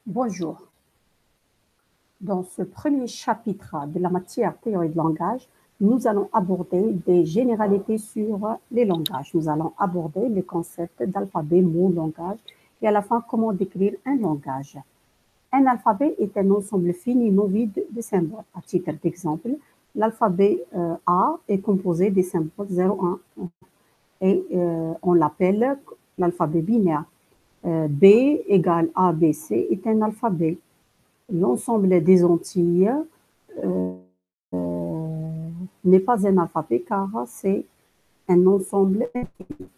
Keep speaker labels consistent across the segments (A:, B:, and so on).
A: Bonjour. Dans ce premier chapitre de la matière théorie de langage, nous allons aborder des généralités sur les langages. Nous allons aborder les concepts d'alphabet, mots, langage et à la fin, comment décrire un langage. Un alphabet est un ensemble fini non vide de symboles. À titre d'exemple, l'alphabet A est composé des symboles 0, 1, 1 et on l'appelle l'alphabet binaire. B égale A, B, C est un alphabet. L'ensemble des Antilles n'est pas un alphabet car c'est un ensemble infini.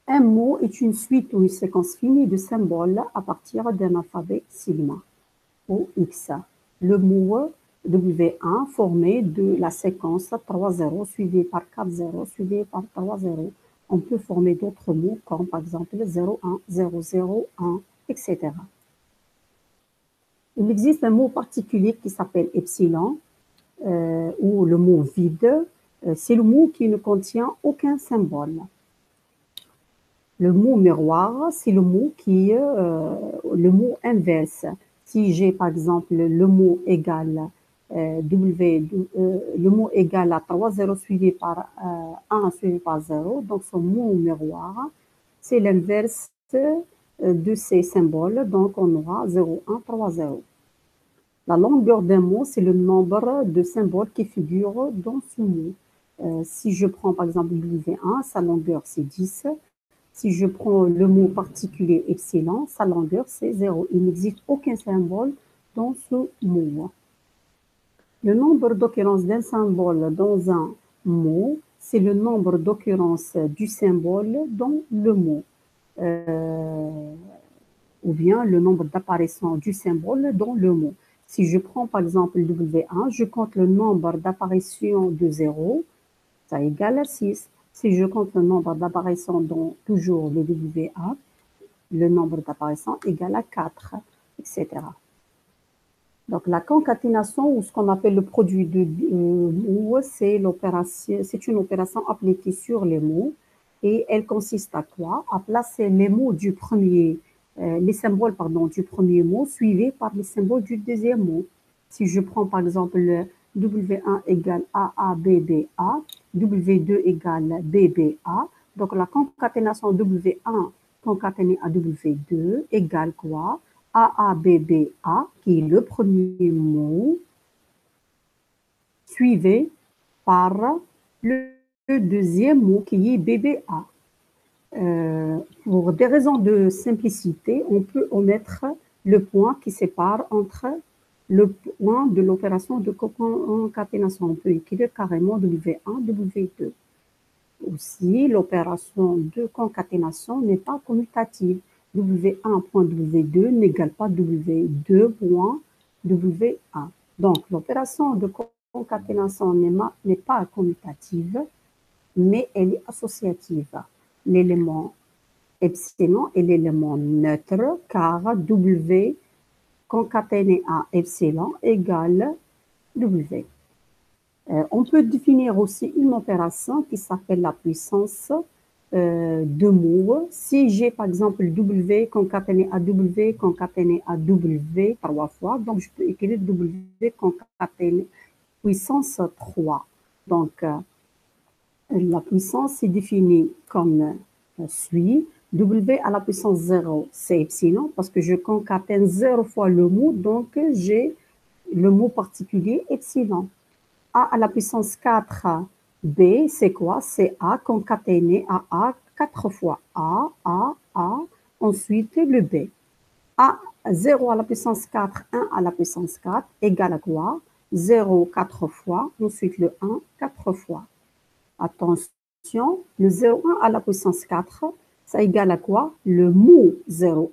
A: Un mot est une suite ou une séquence finie de symboles à partir d'un alphabet sigma ou X. Le mot W1 formé de la séquence 3 0 suivi par 4 0 suivi par 3 0. On peut former d'autres mots comme par exemple 0 1 0 0 1, etc. Il existe un mot particulier qui s'appelle epsilon, ou le mot vide. C'est le mot qui ne contient aucun symbole. Le mot miroir, c'est le mot le mot inverse. Si j'ai par exemple le mot égal le mot égal à 3 0 suivi par 1 suivi par 0, donc ce mot miroir, c'est l'inverse de ces symboles, donc on aura 0, 1, 3, 0. La longueur d'un mot, c'est le nombre de symboles qui figurent dans ce mot. Si je prends par exemple W1, sa longueur c'est 10. Si je prends le mot particulier epsilon, sa longueur c'est 0. Il n'existe aucun symbole dans ce mot. Le nombre d'occurrences d'un symbole dans un mot, c'est le nombre d'occurrences du symbole dans le mot. Ou bien le nombre d'apparitions du symbole dans le mot. Si je prends par exemple W1, je compte le nombre d'apparitions de 0, ça égale à 6. Si je compte le nombre d'apparitions dans toujours le W1, le nombre d'apparitions égale à 4, etc. Donc la concaténation, ou ce qu'on appelle le produit de mots, c'est une opération appliquée sur les mots. Et elle consiste à quoi? À placer les mots du premier les symboles du premier mot suivis par les symboles du deuxième mot. Si je prends par exemple le W1 égale AABBA, W2 égale BBA, donc la concaténation W1 concaténée à W2 égale quoi? AABBA, qui est le premier mot, suivi par le deuxième mot qui est BBA. Pour des raisons de simplicité, on peut omettre le point qui sépare entre le point de l'opération de concaténation. On peut écrire carrément W1, W2. Aussi, l'opération de concaténation n'est pas commutative. W1.W2 n'égale pas W2.W1. Donc, l'opération de concaténation n'est pas commutative, mais elle est associative. L'élément epsilon est l'élément neutre car W concaténé à epsilon égale W. On peut définir aussi une opération qui s'appelle la puissance de mots. Si j'ai par exemple W concaténé à W concaténé à W 3 fois, donc je peux écrire W concaténé puissance 3. Donc, la puissance est définie comme suit. W à la puissance 0, c'est epsilon, parce que je concatène 0 fois le mot, donc j'ai le mot particulier epsilon. A à la puissance 4, B, c'est quoi? C'est A concaténé à A 4 fois. A, ensuite le B. A, 0 à la puissance 4, 1 à la puissance 4, égale à quoi? 0, 4 fois, ensuite le 1, 4 fois. Attention, le 0,1 à la puissance 4, ça égale à quoi? Le mot 0,1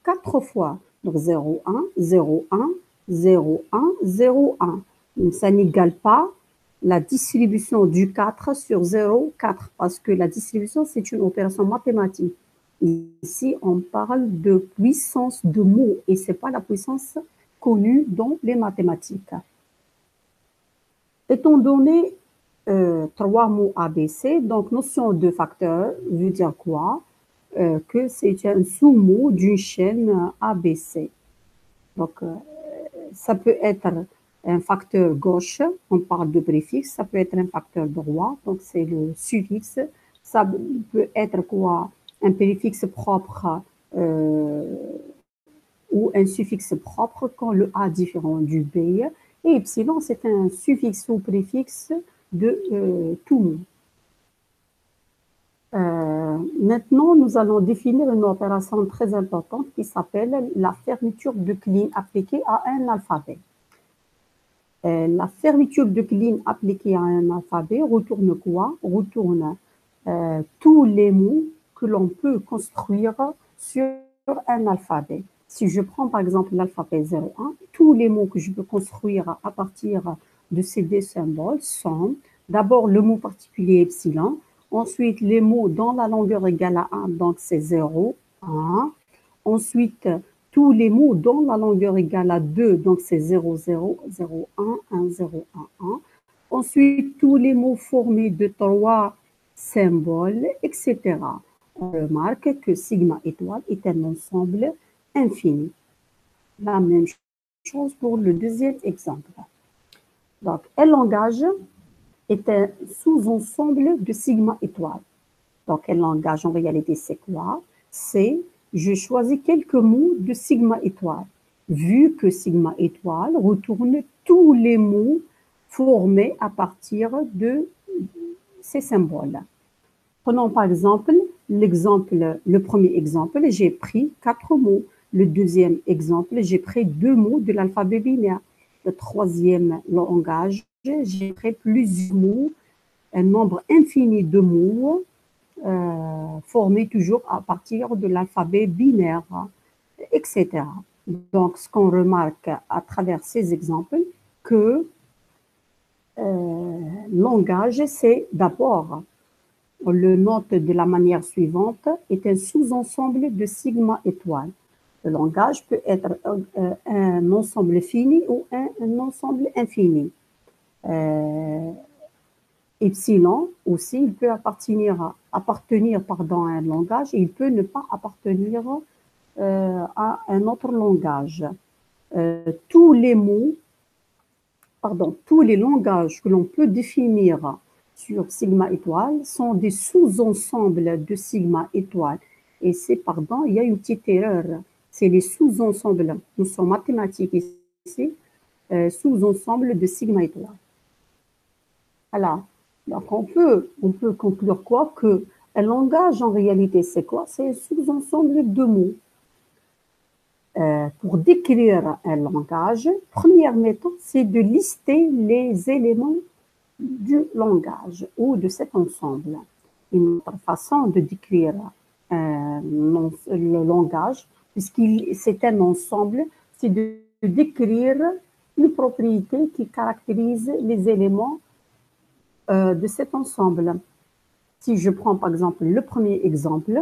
A: 4 fois. Donc 0,1, 0,1, 0,1, 0,1. Donc ça n'égale pas la distribution du 4 sur 0, 4, parce que la distribution, c'est une opération mathématique. Ici, on parle de puissance de mots et ce n'est pas la puissance connue dans les mathématiques. Étant donné 3 mots ABC, donc notion de facteur veut dire quoi? Que c'est un sous-mot d'une chaîne ABC. Donc, ça peut être un facteur gauche, on parle de préfixe, ça peut être un facteur droit, donc c'est le suffixe. Ça peut être quoi? Un préfixe propre ou un suffixe propre quand le A différent du B. Et epsilon, c'est un suffixe ou préfixe de tout mot. Maintenant, nous allons définir une opération très importante qui s'appelle la fermeture de clean appliquée à un alphabet. La fermeture de clean appliquée à un alphabet retourne quoi? Retourne tous les mots que l'on peut construire sur un alphabet. Si je prends par exemple l'alphabet 01, tous les mots que je peux construire à partir de ces deux symboles sont d'abord le mot particulier epsilon, ensuite les mots dans la longueur égale à 1, donc c'est 0, 1. Ensuite, tous les mots dans la longueur égale à 2, donc c'est 0, 0, 0, 1, 1, 0, 1, 1. Ensuite, tous les mots formés de 3 symboles, etc. On remarque que sigma étoile est un ensemble infini. La même chose pour le deuxième exemple. Donc, un langage est un sous-ensemble de sigma étoile. Donc, un langage, en réalité, c'est quoi? C'est, je choisis quelques mots de sigma étoile, vu que sigma étoile retourne tous les mots formés à partir de ces symboles. Prenons par exemple le premier exemple, j'ai pris 4 mots. Le deuxième exemple, j'ai pris 2 mots de l'alphabet binaire. Le troisième langage, j'ai pris plusieurs mots, un nombre infini de mots formés toujours à partir de l'alphabet binaire, etc. Donc, ce qu'on remarque à travers ces exemples, que langage, c'est d'abord, on le note de la manière suivante, est un sous-ensemble de sigma étoile. Le langage peut être un ensemble fini ou un ensemble infini. Epsilon aussi, il peut appartenir à un langage et il peut ne pas appartenir à un autre langage. Tous les langages que l'on peut définir sur sigma étoile sont des sous-ensembles de sigma étoile. Et c'est, il y a une petite erreur. C'est les sous-ensembles, nous sommes mathématiques ici, sous-ensemble de sigma étoile. Voilà. Donc, on peut conclure quoi? Que un langage, en réalité, c'est quoi? C'est un sous-ensemble de mots. Pour décrire un langage, première méthode, c'est de lister les éléments du langage ou de cet ensemble. Une autre façon de décrire le langage, puisqu'il c'est un ensemble, c'est de décrire une propriété qui caractérise les éléments de cet ensemble. Si je prends par exemple le premier exemple,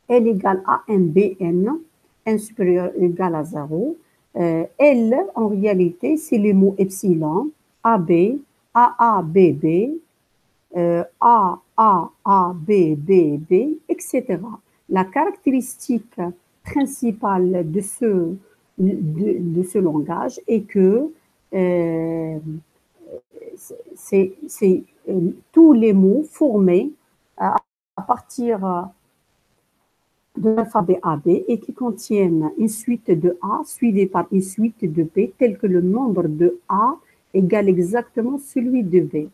A: L égale à n bn, n supérieur égal à 0. L, en réalité, c'est les mots epsilon, AB, AABB, AAABBB, etc. La caractéristique principale de ce langage est que c'est tous les mots formés à partir de l'alphabet AB et qui contiennent une suite de A suivie par une suite de B, tel que le nombre de A égale exactement celui de B.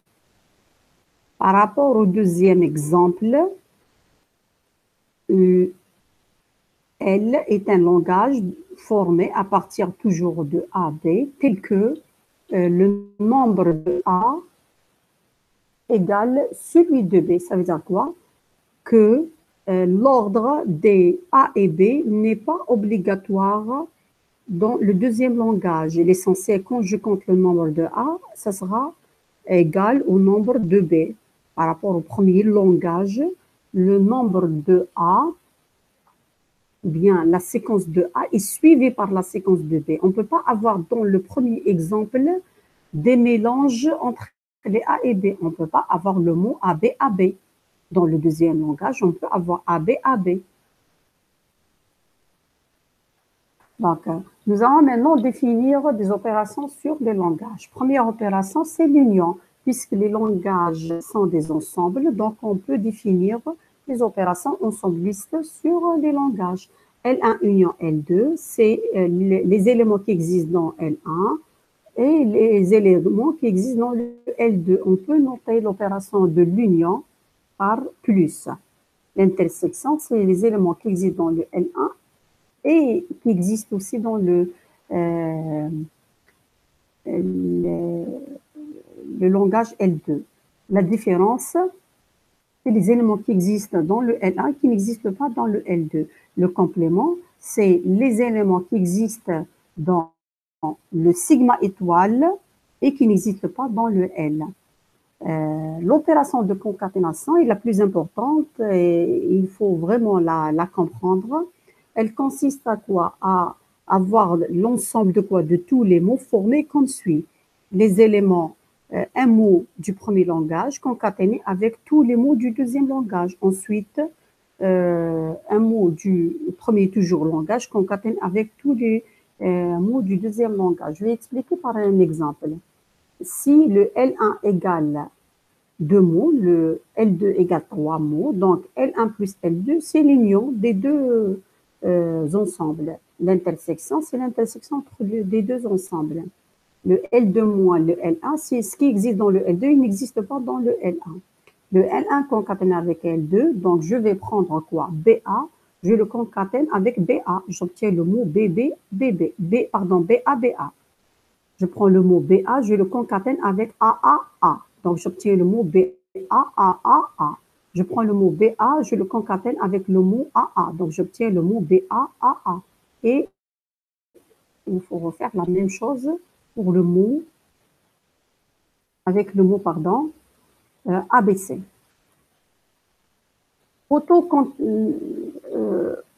A: Par rapport au deuxième exemple, L est un langage formé à partir toujours de AB, tel que le nombre de A égale celui de B. Ça veut dire quoi? Que l'ordre des A et B n'est pas obligatoire dans le deuxième langage. Il est censé, quand je compte le nombre de A, ça sera égal au nombre de B. Par rapport au premier langage, le nombre de A, bien la séquence de A est suivie par la séquence de B. On ne peut pas avoir dans le premier exemple des mélanges entre les A et B. On ne peut pas avoir le mot AB, AB. Dans le deuxième langage, on peut avoir AB, AB. Donc, nous allons maintenant définir des opérations sur les langages. Première opération, c'est l'union. Puisque les langages sont des ensembles, donc on peut définir les opérations ensemblistes sur les langages. L1 union L2, c'est les éléments qui existent dans L1 et les éléments qui existent dans le L2. On peut noter l'opération de l'union par plus. L'intersection, c'est les éléments qui existent dans le L1 et qui existent aussi dans euh, le langage L2. La différence, c'est les éléments qui existent dans le L1 qui n'existent pas dans le L2. Le complément, c'est les éléments qui existent dans le sigma étoile et qui n'existent pas dans le L. L'opération de concaténation est la plus importante et il faut vraiment la comprendre. Elle consiste à quoi? À avoir l'ensemble de quoi? De tous les mots formés comme suit. Les éléments, un mot du premier langage concaténé avec tous les mots du deuxième langage. Ensuite, un mot du premier toujours langage concaténé avec tous les mots du deuxième langage. Je vais expliquer par un exemple. Si le L1 égale 2 mots, le L2 égale 3 mots, donc L1 plus L2, c'est l'union des deux ensembles. L'intersection, c'est l'intersection entre des deux ensembles. Le L2 moins le L1, c'est ce qui existe dans le L2, il n'existe pas dans le L1. Le L1 concaténé avec L2, donc je vais prendre quoi? BA, je le concatène avec BA, j'obtiens le mot BB, BB, BA, BA. Je prends le mot BA, je le concatène avec AAA. Donc, j'obtiens le mot BAAAA. Je prends le mot BA, je le concatène avec le mot AA. Donc, j'obtiens le mot BAAA. Et il faut refaire la même chose pour le mot, avec le mot, pardon, ABC.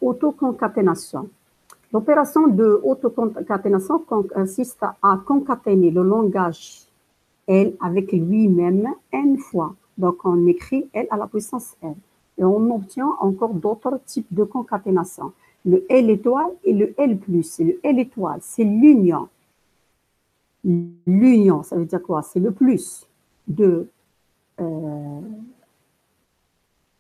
A: Autoconcaténation. L'opération de autoconcaténation consiste à concaténer le langage L avec lui-même n fois. Donc, on écrit L à la puissance n. Et on obtient encore d'autres types de concaténation. Le L étoile et le L plus. Le L étoile, c'est l'union. L'union, ça veut dire quoi? C'est le plus de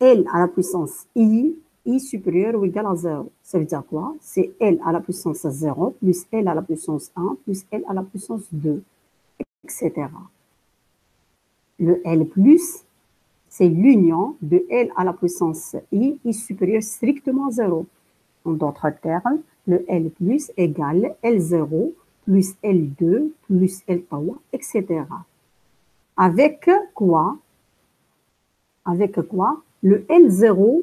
A: L à la puissance I supérieur ou égal à 0. Ça veut dire quoi? C'est L à la puissance 0 plus L à la puissance 1 plus L à la puissance 2, etc. Le L plus, c'est l'union de L à la puissance I supérieur strictement à 0. En d'autres termes, le L plus égale L0 plus L2 plus L3, etc. Avec quoi? Avec quoi? Le L0,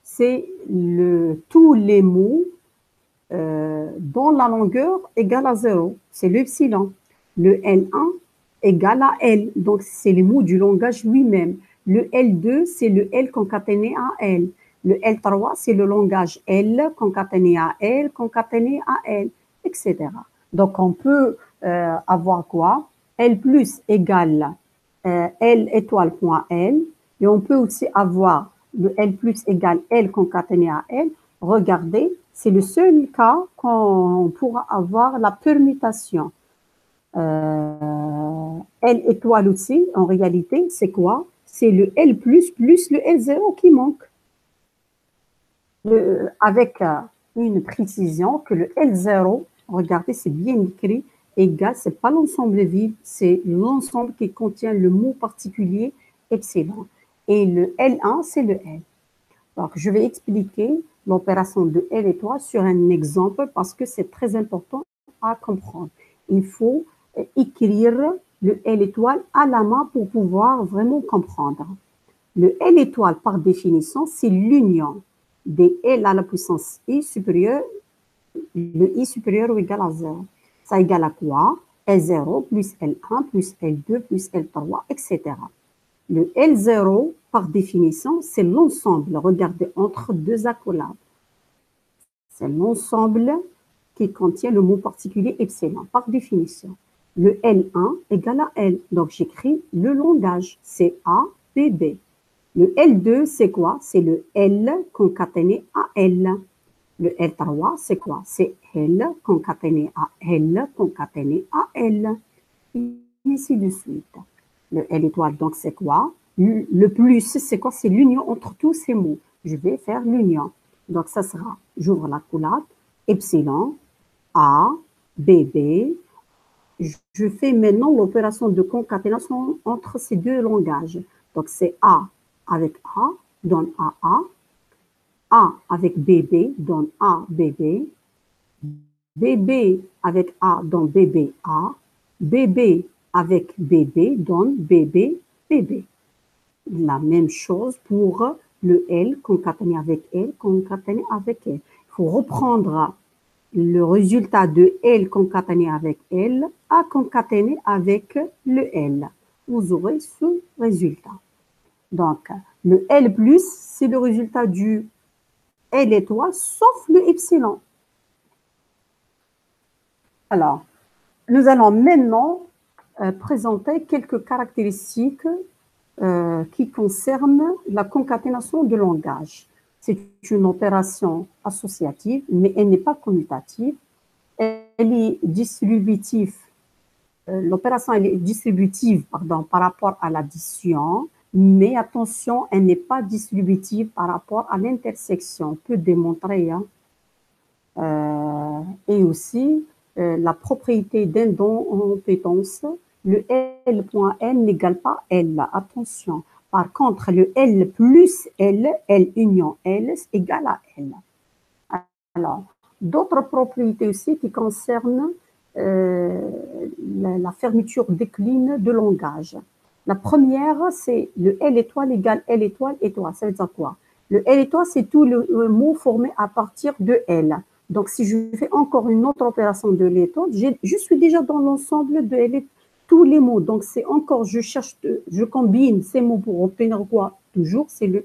A: c'est tous les mots dont la longueur égale à 0. C'est l'epsilon. Le L1 égale à L. Donc, c'est les mots du langage lui-même. Le L2, c'est le L concaténé à L. Le L3, c'est le langage L concaténé à L, concaténé à L, etc. Donc, on peut avoir quoi? L plus égale L étoile point L. Et on peut aussi avoir le L plus égale L concaténé à L. Regardez, c'est le seul cas qu'on pourra avoir la permutation. L étoile aussi, en réalité, c'est quoi? C'est le L plus le L0 qui manque. Avec une précision que le L0, regardez, c'est bien écrit, égal, c'est pas l'ensemble vide, c'est l'ensemble qui contient le mot particulier epsilon. Et le L1, c'est le L. Donc, je vais expliquer l'opération de L étoile sur un exemple parce que c'est très important à comprendre. Il faut écrire le L étoile à la main pour pouvoir vraiment comprendre. Le L étoile, par définition, c'est l'union des L à la puissance I supérieure, le I supérieur ou égal à 0. Ça égale à quoi? L0 plus L1 plus L2 plus L3, etc. Le L0, par définition, c'est l'ensemble, regardez, entre deux accolades. C'est l'ensemble qui contient le mot particulier epsilon, par définition. Le L1 égale à L, donc j'écris le langage, c'est A, B, B. Le L2, c'est quoi? C'est le L concaténé à L. Le L3, c'est quoi? C'est L concaténé à L concaténé à L. Et ainsi de suite. Le L étoile, donc, c'est quoi? Le plus, c'est quoi? C'est l'union entre tous ces mots. Je vais faire l'union. Donc, ça sera, j'ouvre la coulade, epsilon, A, BB. Je fais maintenant l'opération de concaténation entre ces deux langages. Donc, c'est A avec A, donne AA. A avec BB, donne A, BB. BB avec A, donne BB, A. BB avec BB, donne BB, BB. La même chose pour le L concaténé avec L, concaténé avec L. Il faut reprendre le résultat de L concaténé avec L à concaténé avec le L. Vous aurez ce résultat. Donc, le L plus, c'est le résultat du L étoile, sauf le epsilon. Alors, nous allons maintenant présenter quelques caractéristiques qui concernent la concaténation de langage. C'est une opération associative, mais elle n'est pas commutative. Elle est distributive. L'opération est distributive par rapport à l'addition, mais attention, elle n'est pas distributive par rapport à l'intersection. On peut démontrer. Hein. Et aussi, la propriété d'indempétence, le L.N n'égale pas L. Attention. Par contre, le L plus L, L union L, égale à L. Alors, d'autres propriétés aussi qui concernent la fermeture décline de langage. La première, c'est le L étoile égale L étoile étoile. Ça veut dire quoi? Le L étoile, c'est tout le mot formé à partir de L. Donc, si je fais encore une autre opération de l'étoile, je suis déjà dans l'ensemble de L, tous les mots. Donc, c'est encore, je combine ces mots pour obtenir quoi? Toujours, c'est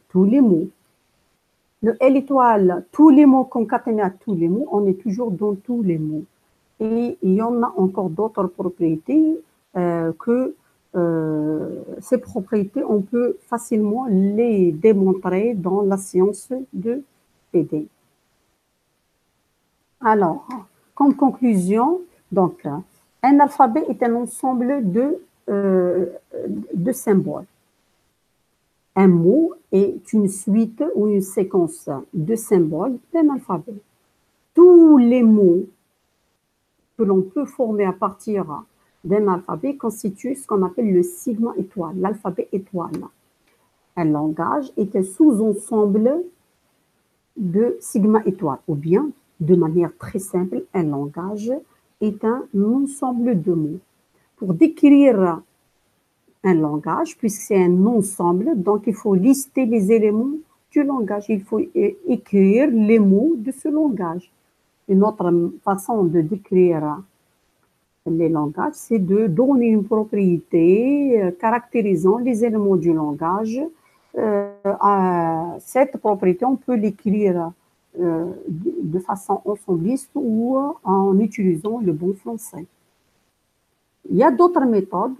A: tous les mots. Le L étoile, tous les mots concaténés à tous les mots, on est toujours dans tous les mots. Et il y en a encore d'autres propriétés ces propriétés, on peut facilement les démontrer dans la science de PD. Alors, comme conclusion, donc, un alphabet est un ensemble de symboles. Un mot est une suite ou une séquence de symboles d'un alphabet. Tous les mots que l'on peut former à partir d'un alphabet constituent ce qu'on appelle le sigma étoile, l'alphabet étoile. Un langage est un sous-ensemble de sigma étoile, ou bien, de manière très simple, un langage est un ensemble de mots. Pour décrire un langage, puisque c'est un ensemble, donc il faut lister les éléments du langage, il faut écrire les mots de ce langage. Une autre façon de décrire les langages, c'est de donner une propriété caractérisant les éléments du langage. Cette propriété, on peut l'écrire de façon ensembliste ou en utilisant le bon français. Il y a d'autres méthodes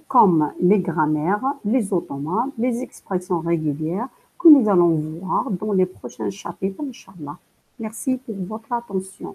A: comme les grammaires, les automates, les expressions régulières que nous allons voir dans les prochains chapitres, Inch'Allah. Merci pour votre attention.